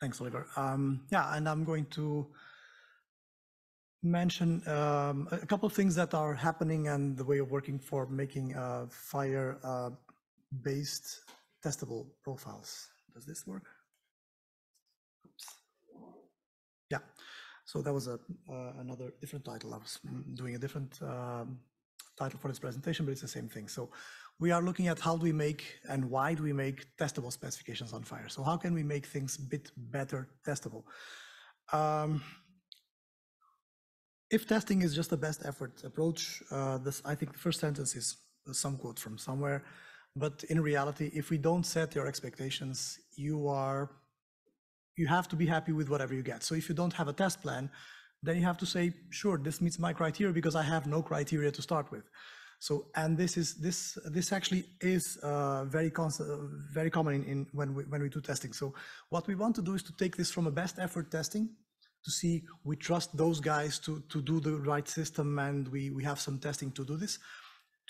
Thanks, Oliver. Yeah, and I'm going to mention a couple of things that are happening and the way of working for making FHIR-based testable profiles. Does this work? Oops. Yeah, so that was another different title. I was doing a different title for this presentation, but it's the same thing. So we are looking at how do we make and why do we make testable specifications on FHIR. So how can we make things a bit better testable? If testing is just a best effort approach, I think the first sentence is some quote from somewhere, but in reality, if we don't set your expectations, you have to be happy with whatever you get. So if you don't have a test plan, then you have to say, sure, this meets my criteria because I have no criteria to start with. So, and this actually is very common when we do testing. So what we want to do is to take this from a best effort testing to see we trust those guys to do the right system, and we have some testing to do this,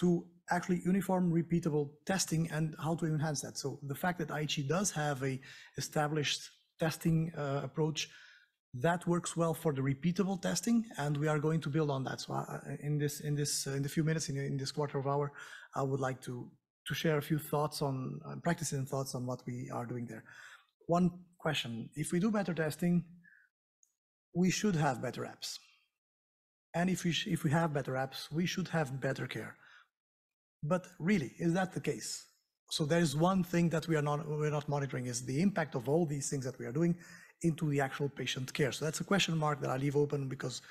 to actually uniform repeatable testing and how to enhance that. So the fact that IHE does have a established testing approach that works well for the repeatable testing, and we are going to build on that. So in the few minutes in this quarter of hour, I would like to share a few thoughts on practices and thoughts on what we are doing there. One question: if we do better testing, we should have better apps, and if we have better apps, we should have better care. But really, is that the case? So there is one thing that we're not monitoring, is the impact of all these things that we are doing into the actual patient care. So that's a question mark that I leave open, because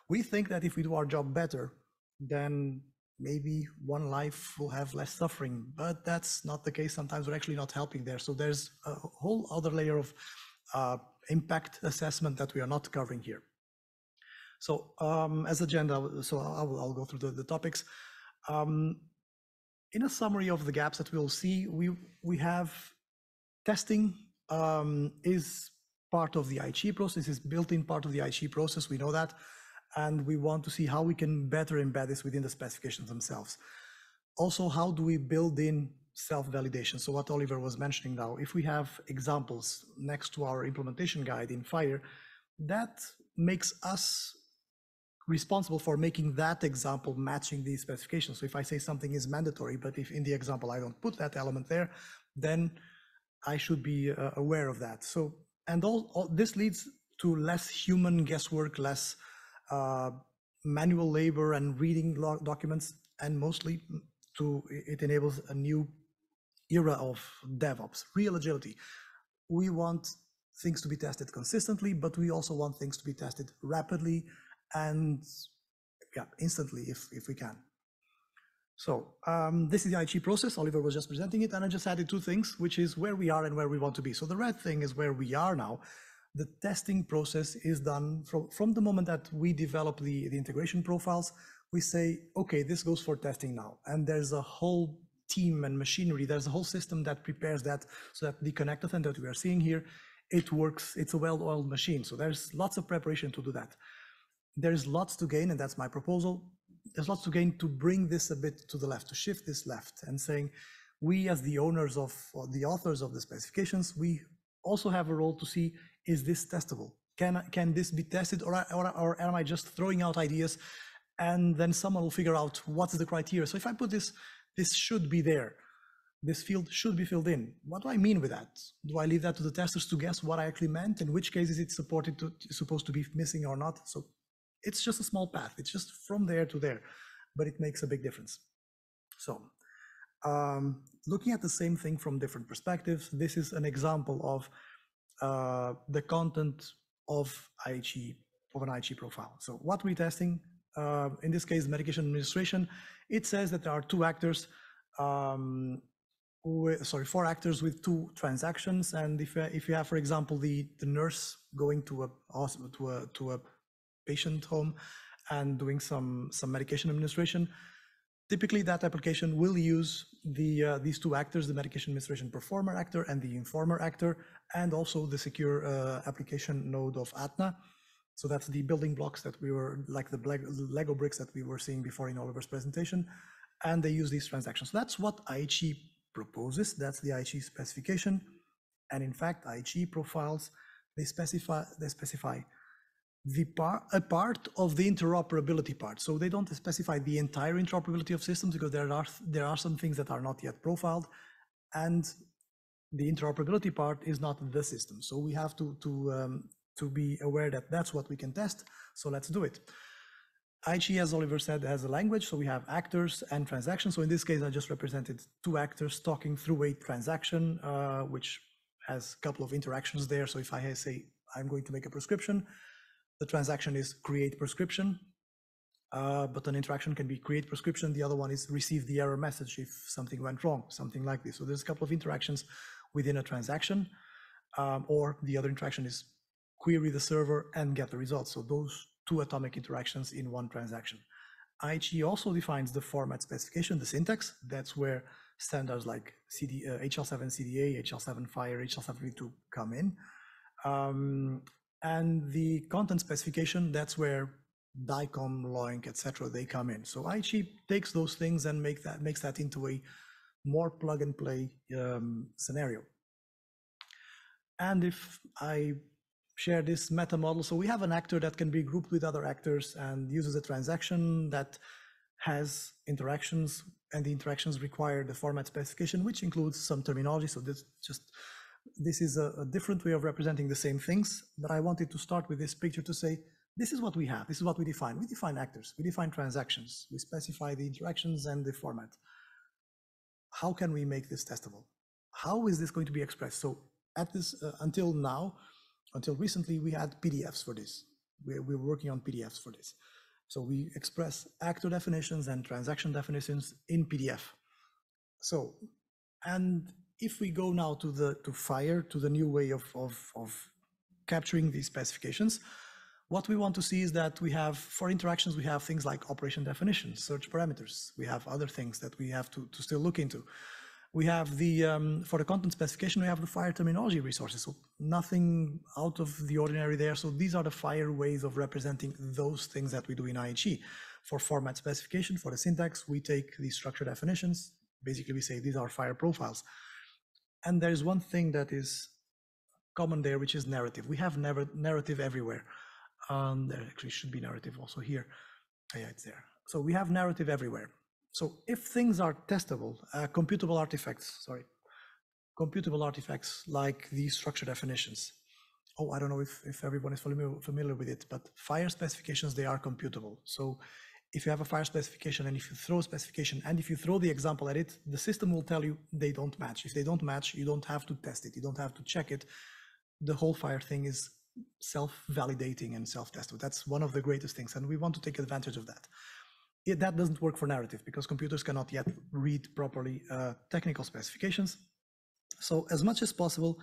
we think that if we do our job better, then maybe one life will have less suffering, but that's not the case. Sometimes we're actually not helping there. So there's a whole other layer of impact assessment that we are not covering here. So as agenda, so I'll go through the topics. In a summary of the gaps that we'll see, we have testing is part of the IHE process, is built-in part of the IHE process, we know that, and we want to see how we can better embed this within the specifications themselves. Also, how do we build in self-validation? So what Oliver was mentioning now, if we have examples next to our implementation guide in FHIR, that makes us responsible for making that example matching these specifications. So if I say something is mandatory, but if in the example I don't put that element there, then I should be aware of that. So, and all this leads to less human guesswork, less manual labor and reading documents, and mostly it enables a new era of DevOps, real agility. We want things to be tested consistently, but we also want things to be tested rapidly and instantly if we can. So this is the IHE process. Oliver was just presenting it, and I just added two things, which is where we are and where we want to be. So the red thing is where we are now. The testing process is done from the moment that we develop the integration profiles. We say, okay, this goes for testing now. And there's a whole team and machinery. There's a whole system that prepares that, so that the connectathon that we are seeing here, it works. It's a well-oiled machine. So there's lots of preparation to do that. There's lots to gain, and that's my proposal. There's lots to gain to bring this a bit to the left, to shift this left, and saying, we as the owners of, or the authors of the specifications, we also have a role to see, is this testable? Can this be tested, or am I just throwing out ideas and then someone will figure out what's the criteria? So if I put this should be there, this field should be filled in. What do I mean with that? Do I leave that to the testers to guess what I actually meant? In which case is it supposed to be missing or not? So it's just a small path. It's just from there to there, but it makes a big difference. So looking at the same thing from different perspectives, this is an example of the content of IHE, of an IHE profile. So what we're testing, in this case, medication administration, it says that there are four actors with two transactions. And if you have, for example, the nurse going to a patient home and doing some medication administration, typically that application will use these two actors, the medication administration performer actor and the informer actor, and also the secure application node of ATNA. So that's the building blocks that we were, like the Lego bricks that we were seeing before in Oliver's presentation, and they use these transactions. So that's what IHE proposes. That's the IHE specification. And in fact, IHE profiles they specify a part of the interoperability part. So they don't specify the entire interoperability of systems, because there are some things that are not yet profiled, and the interoperability part is not the system. So we have to be aware that that's what we can test. So let's do it. IHE, as Oliver said, has a language. So we have actors and transactions. So in this case, I just represented two actors talking through a transaction, which has a couple of interactions there. So if I say I'm going to make a prescription, the transaction is create prescription, but an interaction can be create prescription. The other one is receive the error message if something went wrong, something like this. So there's a couple of interactions within a transaction, or the other interaction is query the server and get the results. So those two atomic interactions in one transaction. IHE also defines the format specification, the syntax. That's where standards like HL7 CDA, HL7 FHIR, HL7 come in. And the content specification, that's where DICOM, LOINC, etc. they come in. So IHE takes those things and makes that into a more plug and play scenario. And if I share this meta model, so we have an actor that can be grouped with other actors and uses a transaction that has interactions, and the interactions require the format specification, which includes some terminology. So this is a different way of representing the same things, but I wanted to start with this picture to say, this is what we have, this is what we define. We define actors, we define transactions, we specify the interactions and the format. How can we make this testable? How is this going to be expressed? So at this, until recently, we had PDFs for this. We were working on PDFs for this. So we express actor definitions and transaction definitions in PDF. So, and if we go now to FHIR, to the new way of capturing these specifications, what we want to see is that we have, for interactions, we have things like operation definitions, search parameters. We have other things that we have to still look into. We have the, for the content specification, we have the FHIR terminology resources. So nothing out of the ordinary there. So these are the FHIR ways of representing those things that we do in IHE. For format specification, for the syntax, we take the structure definitions. Basically, we say these are FHIR profiles. And there's one thing that is common there, which is narrative. We have narrative everywhere. There actually should be narrative also here. Oh, yeah, it's there. So we have narrative everywhere. So if things are testable, computable artifacts like these structure definitions. Oh, I don't know if everyone is familiar with it, but FHIR specifications, they are computable. So if you have a FHIR specification and if you throw a specification and if you throw the example at it, the system will tell you they don't match. If they don't match, you don't have to test it. You don't have to check it. The whole FHIR thing is self-validating and self-testable. That's one of the greatest things, and we want to take advantage of that. That doesn't work for narrative because computers cannot yet read properly technical specifications. So as much as possible,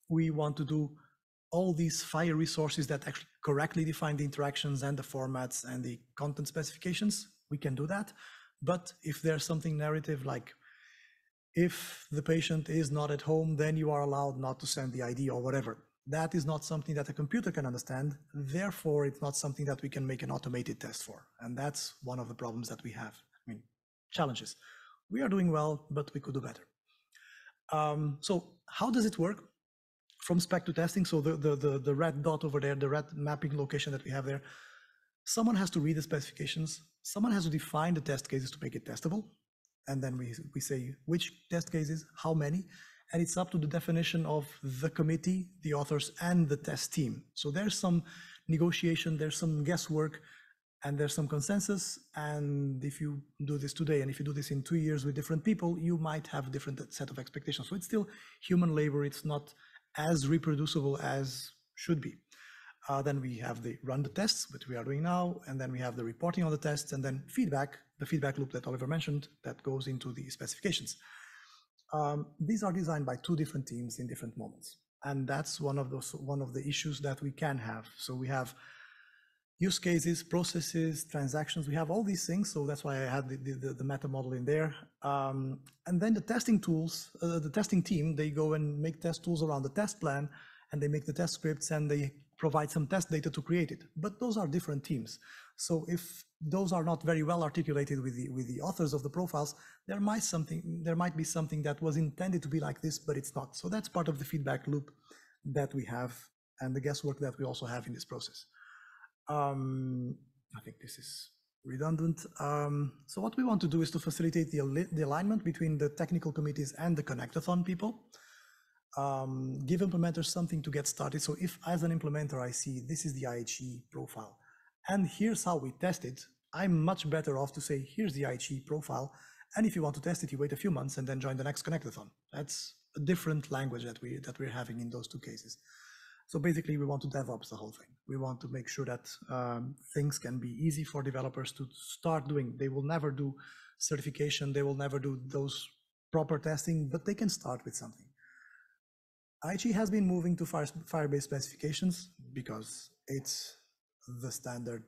we want to do all these FHIR resources that actually correctly define the interactions and the formats and the content specifications. We can do that. But if there's something narrative, like if the patient is not at home, then you are allowed not to send the ID or whatever. That is not something that a computer can understand. Therefore, it's not something that we can make an automated test for. And that's one of the problems that we have. I mean, challenges. We are doing well, but we could do better. So how does it work from spec to testing? So the red dot over there, the red mapping location that we have there, someone has to read the specifications. Someone has to define the test cases to make it testable. And then we say which test cases, how many, and it's up to the definition of the committee, the authors, and the test team. So there's some negotiation, there's some guesswork, and there's some consensus. And if you do this today, and if you do this in 2 years with different people, you might have a different set of expectations. So it's still human labor. It's not as reproducible as should be. Then we have the run the tests, which we are doing now, and then we have the reporting on the tests, and then feedback, the feedback loop that Oliver mentioned, that goes into the specifications. These are designed by 2 different teams in different moments, and that's one of the issues that we can have. So we have use cases, processes, transactions. We have all these things, so that's why I had the meta model in there. And then the testing tools, the testing team, they go and make test tools around the test plan, and they make the test scripts, and they provide some test data to create it. But those are different teams. So if those are not very well articulated with the authors of the profiles, there might be something that was intended to be like this, but it's not. So that's part of the feedback loop that we have and the guesswork that we also have in this process. I think this is redundant. So what we want to do is to facilitate the alignment between the technical committees and the connectathon people. Give implementers something to get started. So if as an implementer I see this is the IHE profile and here's how we test it, I'm much better off to say here's the IHE profile, and if you want to test it, you wait a few months and then join the next connectathon. That's a different language that we're having in those two cases. So basically, we want to DevOps the whole thing. We want to make sure that things can be easy for developers to start doing. They will never do certification. They will never do those proper testing, but they can start with something. IHE has been moving to FHIR-based specifications because it's the standard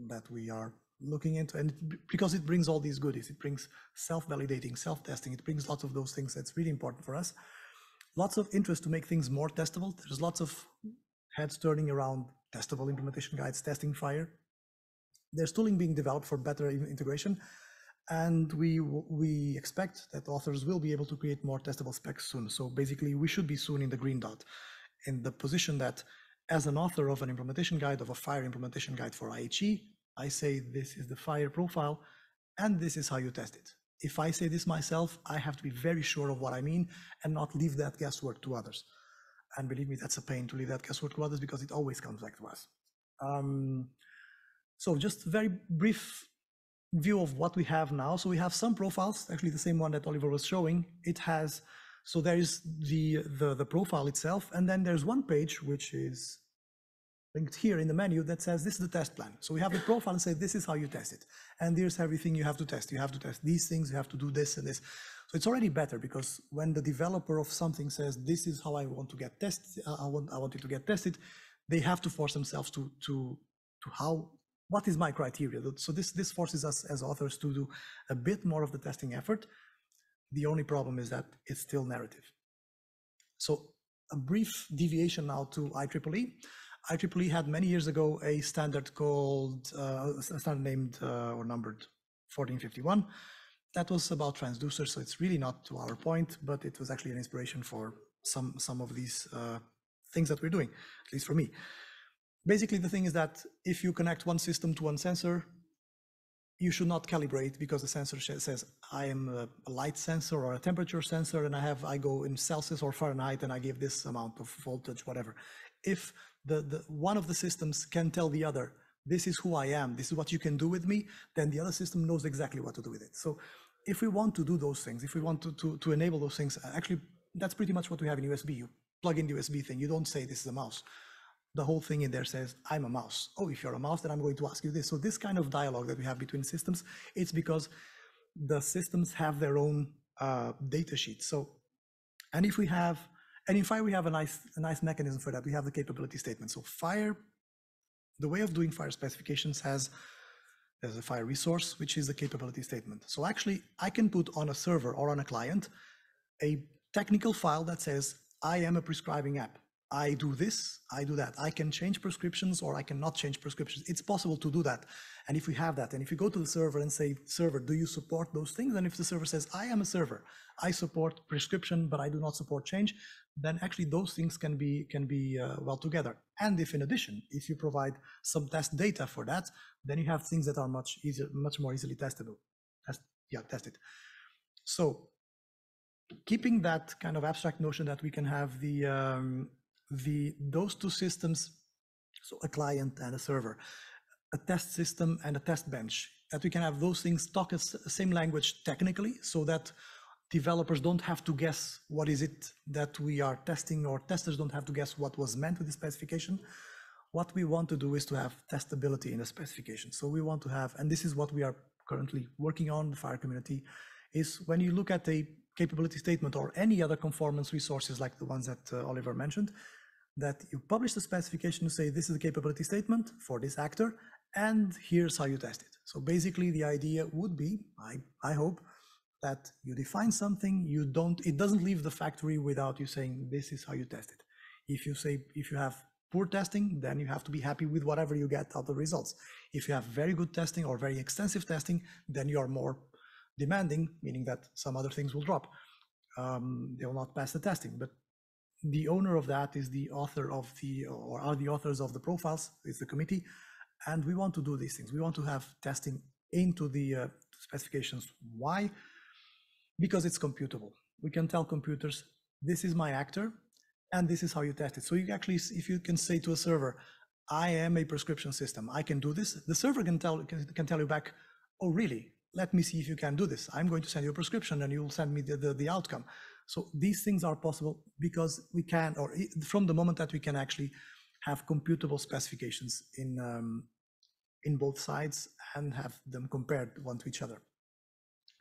that we are looking into, and because it brings all these goodies. It brings self-validating, self-testing. It brings lots of those things that's really important for us. Lots of interest to make things more testable. There's lots of heads turning around testable implementation guides, testing FHIR. There's tooling being developed for better integration, and we expect that authors will be able to create more testable specs soon. So basically, we should be soon in the green dot, in the position that as an author of an implementation guide, of a FHIR implementation guide for IHE, I say this is the FHIR profile, and this is how you test it. If I say this myself, I have to be very sure of what I mean and not leave that guesswork to others. And believe me, that's a pain to leave that guesswork to others because it always comes back to us. So just a very brief view of what we have now. So we have some profiles, actually the same one that Oliver was showing. It has, so there is the profile itself, and then there's one page which is linked here in the menu that says this is the test plan. So we have the profile and say this is how you test it, and here's everything you have to test. You have to test these things, you have to do this and this. So it's already better, because when the developer of something says this is how I want to get tested, I want it to get tested, they have to force themselves to what is my criteria. So this forces us as authors to do a bit more of the testing effort. The only problem is that it's still narrative. So a brief deviation now to IEEE. IEEE had many years ago a standard called, a standard named or numbered 1451. That was about transducers, so it's really not to our point, but it was actually an inspiration for some of these things that we're doing, at least for me. Basically, the thing is that if you connect one system to one sensor, you should not calibrate, because the sensor says, I am a light sensor or a temperature sensor, and I go in Celsius or Fahrenheit, and I give this amount of voltage, whatever. If the one of the systems can tell the other, this is who I am, this is what you can do with me, then the other system knows exactly what to do with it. So if we want to do those things, if we want to enable those things, actually, that's pretty much what we have in USB. You plug in the USB thing, you don't say this is a mouse. The whole thing in there says, I'm a mouse. Oh, if you're a mouse, then I'm going to ask you this. So this kind of dialogue that we have between systems, it's because the systems have their own data sheets. So, and if we have, and in FHIR, we have a nice mechanism for that. We have the capability statement. So FHIR, the way of doing FHIR specifications there's a FHIR resource, which is the capability statement. So actually, I can put on a server or on a client a technical file that says, I am a prescribing app. I do this, I do that. I can change prescriptions or I cannot change prescriptions. It's possible to do that. And if we have that, and if you go to the server and say, server, do you support those things? And if the server says, I am a server, I support prescription, but I do not support change, then actually those things can be well together. And if in addition, if you provide some test data for that, then you have things that are much more easily testable. Tested. So keeping that kind of abstract notion that we can have those two systems, so a client and a server, a test system and a test bench, that we can have those things talk the same language technically, so that developers don't have to guess what is it that we are testing, or testers don't have to guess what was meant with the specification. What we want to do is to have testability in the specification. So we want to have, and this is what we are currently working on, the FHIR community, is when you look at a capability statement or any other conformance resources like the ones that Oliver mentioned, that you publish the specification to say this is the capability statement for this actor, and here's how you test it. So basically the idea would be, I hope, that you define something, it doesn't leave the factory without you saying this is how you test it. If you have poor testing, then you have to be happy with whatever you get out of the results. If you have very good testing or very extensive testing, then you are more demanding, meaning that some other things will drop. They will not pass the testing, but the owner of that is the author of the, or are the authors of the profiles, is the committee. And we want to do these things. We want to have testing into the specifications. Why? Because it's computable. We can tell computers, this is my actor, and this is how you test it. So you actually, if you can say to a server, I am a prescription system, I can do this, the server can tell you back, oh really? Let me see if you can do this. I'm going to send you a prescription and you'll send me the outcome. So these things are possible because we can, or from the moment that we can actually have computable specifications in both sides and have them compared one to each other.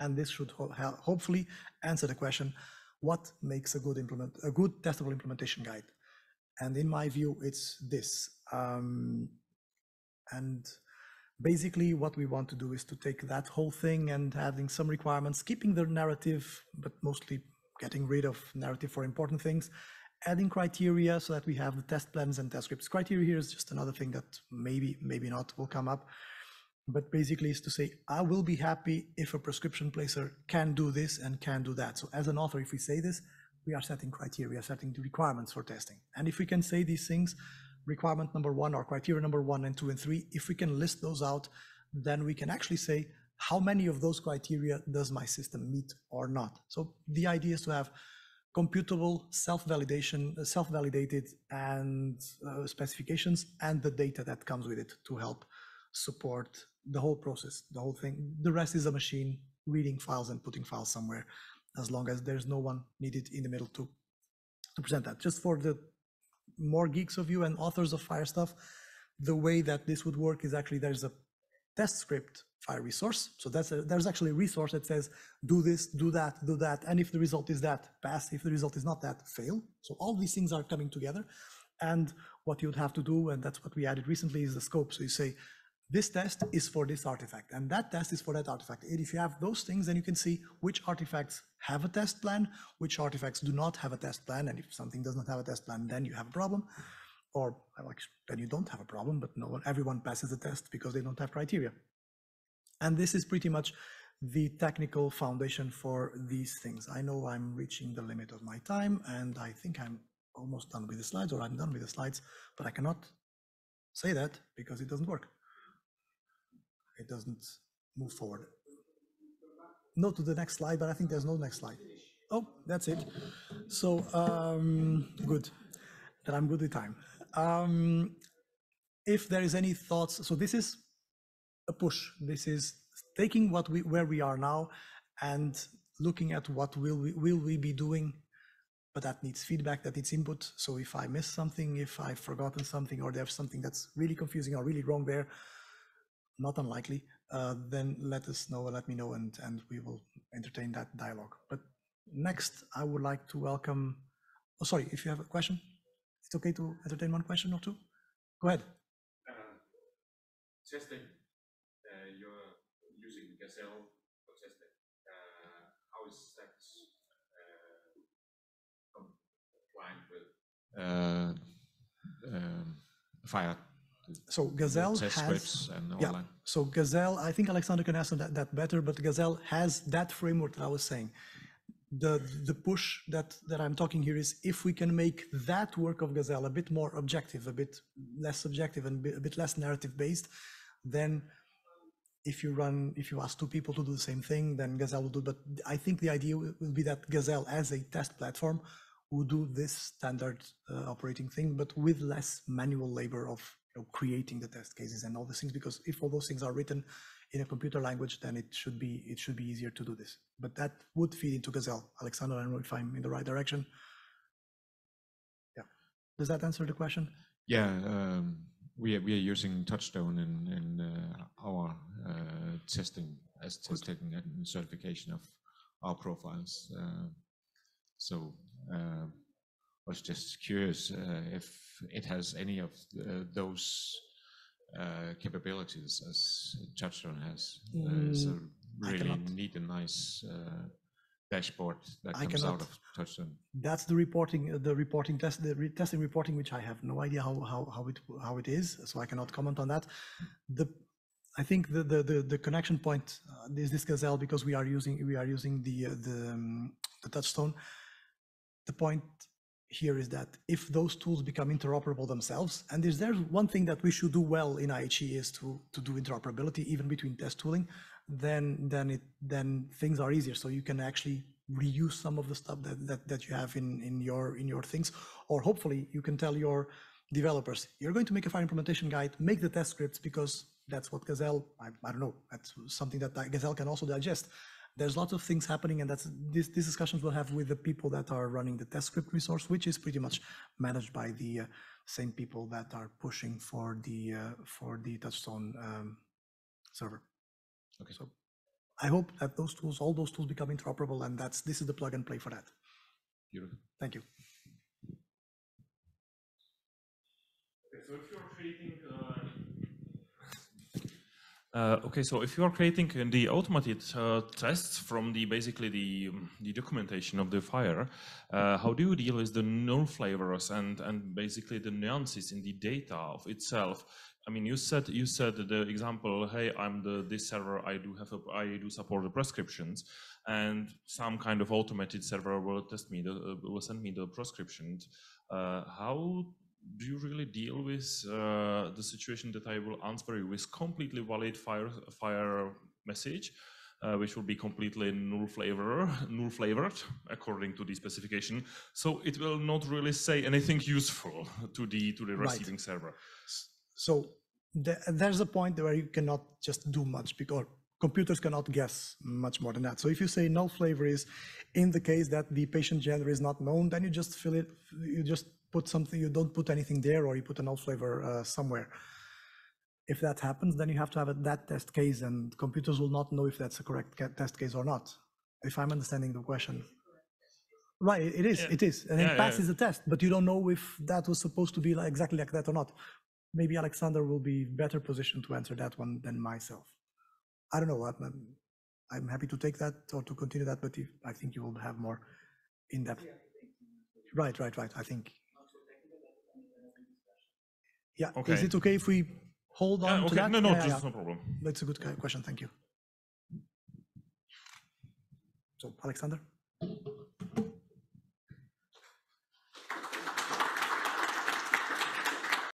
And this should hopefully answer the question, what makes a good testable implementation guide? And in my view, it's this. And basically what we want to do is to take that whole thing and having some requirements, keeping the narrative, but mostly getting rid of narrative for important things, adding criteria so that we have the test plans and test scripts. Criteria here is just another thing that maybe not will come up. But basically is to say, I will be happy if a prescription placer can do this and can do that. So as an author, if we say this, we are setting criteria, setting the requirements for testing. And if we can say these things, requirement number 1 or criteria number 1 and 2 and 3, if we can list those out, then we can actually say, how many of those criteria does my system meet or not? So the idea is to have computable, self-validation, self-validated and specifications and the data that comes with it to help support the whole process, the whole thing. The rest is a machine reading files and putting files somewhere, as long as there's no one needed in the middle to present that. Just for the more geeks of you and authors of FHIR stuff, the way that this would work is actually there's a test script FHIR resource. So there's actually a resource that says, do this, do that, and if the result is that, pass. If the result is not that, fail. So all these things are coming together. And what you'd have to do, and that's what we added recently, is the scope. So you say, this test is for this artifact, and that test is for that artifact. And if you have those things, then you can see which artifacts have a test plan, which artifacts do not have a test plan, and if something does not have a test plan, then you have a problem. Or then you don't have a problem, but everyone passes the test because they don't have criteria. And this is pretty much the technical foundation for these things. I know I'm reaching the limit of my time, and I think I'm almost done with the slides, or I'm done with the slides, but I cannot say that because it doesn't work. It doesn't move forward. No to the next slide, but I think there's no next slide. Oh, that's it. So good, that I'm good with time. If there is any thoughts, so this is a push. This is taking where we are now and looking at what will we be doing, but that needs feedback, that needs input. So if I missed something, if I've forgotten something, or there's something that's really confusing or really wrong there, not unlikely, then let us know, let me know, and we will entertain that dialogue. But next, I would like to welcome, oh, sorry, if you have a question, it's okay to entertain one question or two. Go ahead. Testing, you're using Gazelle for testing. How is that compliant with FHIR? So Gazelle has, yeah, so Gazelle, I think Alexander can answer that better, but Gazelle has that framework that I was saying. The push that I'm talking here is, if we can make that work of Gazelle a bit more objective, a bit less subjective, and a bit less narrative based, then if you ask two people to do the same thing, then Gazelle will do. But I think the idea will be that Gazelle as a test platform will do this standard operating thing, but with less manual labor of creating the test cases and all these things, because if all those things are written in a computer language, then it should be easier to do this. But that would feed into Gazelle. Alexander, I don't know if I'm in the right direction. Yeah. Does that answer the question? Yeah, we are using Touchstone in our testing as testing and certification of our profiles. So I was just curious if it has any of those capabilities as Touchstone has. So really neat and nice dashboard that comes out of Touchstone. That's the testing reporting, which I have no idea how it is, so I cannot comment on that. I think the connection point is this Gazelle, because we are using the Touchstone. The point here is that if those tools become interoperable themselves, and there's one thing that we should do well in IHE is to do interoperability even between test tooling, then things are easier. So you can actually reuse some of the stuff that you have in your things, or hopefully you can tell your developers, you're going to make a FHIR implementation guide, make the test scripts, because that's what Gazelle, I don't know, that's something that Gazelle can also digest. There's lots of things happening, and these discussions we'll have with the people that are running the test script resource, which is pretty much managed by the same people that are pushing for the Touchstone server. Okay. So I hope that all those tools become interoperable, and this is the plug and play for that. Beautiful. Thank you. So if you're creating so if you are creating the automated tests from basically the documentation of the FHIR, how do you deal with the null flavors and basically the nuances in the data of itself? I mean, you said the example, hey, I'm this server, I do support the prescriptions, and some kind of automated server will send me the prescriptions. How do you really deal with the situation that I will answer you with completely valid FHIR message, which will be completely null flavored according to the specification? So it will not really say anything useful to the receiving server. So there's a point where you cannot just do much, because computers cannot guess much more than that. So if you say null flavor is in the case that the patient gender is not known, then you just fill it, you just put something, you don't put anything there, or you put a null flavor somewhere. If that happens, then you have to have that test case, and computers will not know if that's a correct test case or not, if I'm understanding the question. Right, it is, and it passes the test, but you don't know if that was supposed to be exactly like that or not. Maybe Alexander will be better positioned to answer that one than myself. I don't know. I'm happy to take that or to continue that, but I think you will have more in depth. Right. I think. Yeah. Okay. Is it okay if we hold on to that? No, just no problem. That's a good question. Thank you. So, Alexander.